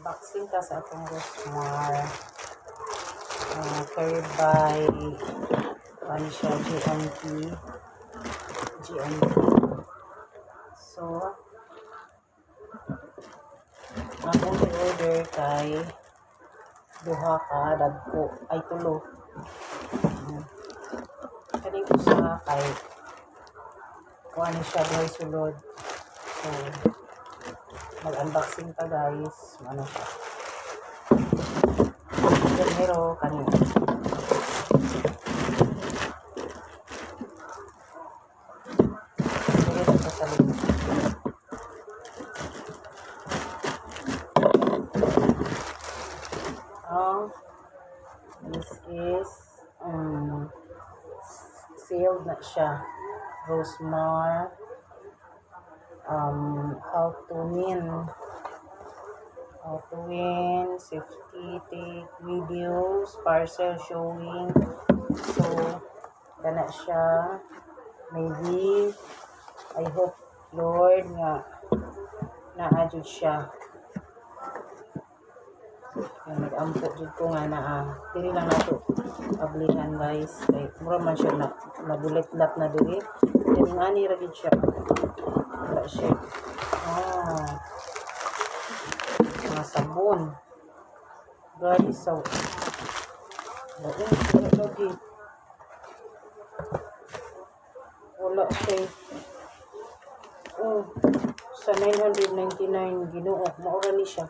Unboxing ta sa atong Rosmar. Carried by ano siya, GMT. So, akong i-order kay duha ka dagko ay tulo. Kani usa kay kuha ni siya guys sulod. So, mag-unboxing ta guys. Ano siya? Pero kanina. Ito pa sa link. This is sealed na siya. Rosmar how to win safety take videos parcel showing. So gana siya, maybe I hope Lord nga naadjud siya. Nag-ampo jud ko nga dili lang nato ablihan guys kay mura man siya nabulit-lat na diri then ani ra gid siya wala siya mga sabon guys. So wala siya sa 999 Ginoo maura ni siya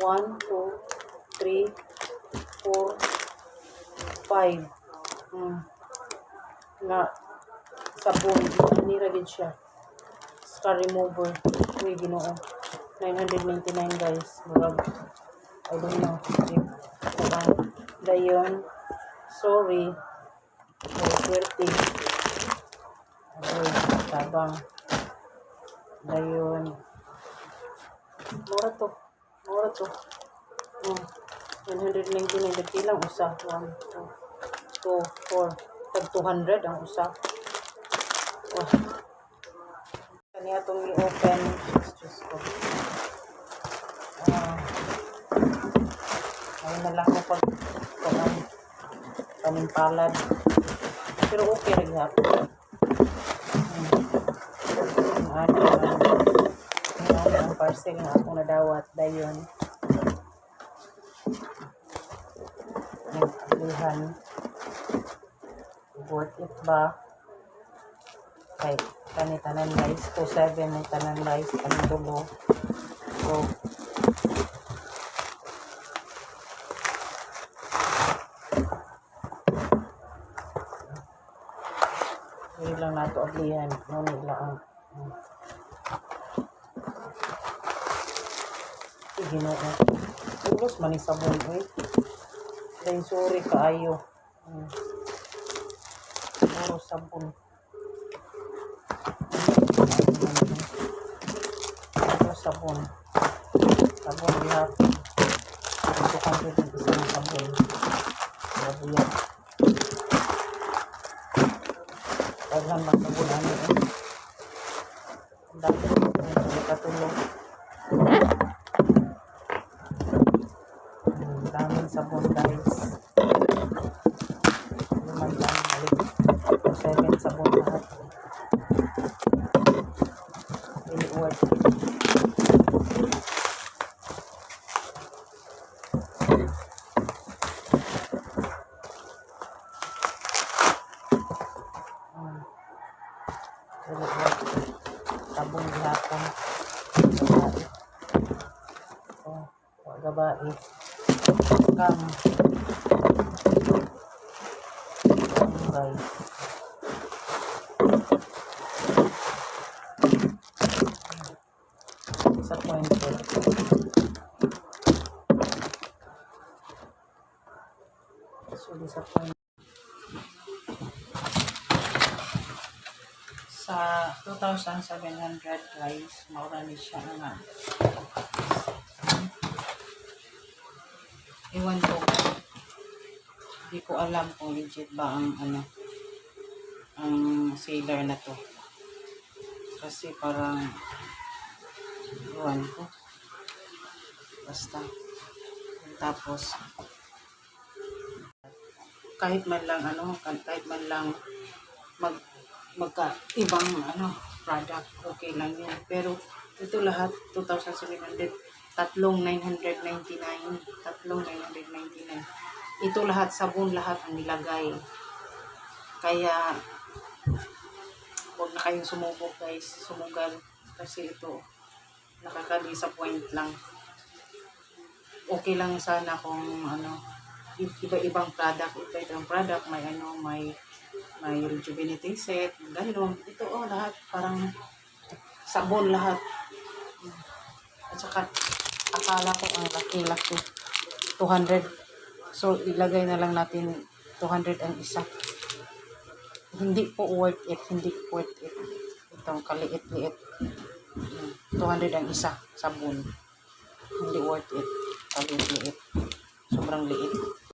1, 2, 3, 4, 5 na sabon. Nira din siya. Scar remover. Uy, Ginoo. 999 guys. Murag. I don't know. Dayon. Sorry. Swerte. Adoy. Tabang. Dayon. Mura to. 199 nagtilang usa 1, 2, 4 tag 200 ang usa. Kaniya itong i-open just ko ay nalang ko pag panimpalad pero okay rin hapon. Ang parcel nga akong nadawat dayon nag-ablihan worth it ba kay kanitanan guys 27 ng tanan guys panulo. So hindi lang nato ablihan ngunit lang Ginoo. Ulos man sabon dahil sorry kaayo. Puro sabon. Puro sabon. Sabon lahat. Ito kami din isang sabon. Grabe yan. Paghan lang sabon dati katulong. Daming sabon guys. Naman lang balik 7 sabon lahat. Really worth it. Really worth it. Sabon lahat gabae. Guys. Disappointed. So disappointed. Sa 2,700 guys, maura ni siya nga. Iwan ko. Hindi ko alam kung legit ba ang ang seller na to. Kasi parang iwan ko. basta. Tapos, kahit man lang magka-ibang product, okay lang yun. Pero, ito lahat, 2,700, tatlong 999. Ito lahat, sabon lahat ang nilagay. Kaya, huwag na kayong sumubok guys, sumugal. Kasi ito, nakaka-disappoint lang. Okay lang sana kung iba-ibang product, may rejuvenating set, gano'n. Ito lahat, parang sabon lahat. At saka, akala ko ang laki-laki. 200. So, ilagay na lang natin 200 ang isa. Hindi po worth it. Itong kaliit-liit. 200 ang isa, sabon. Hindi worth it. Kaliit-liit. Sobrang liit.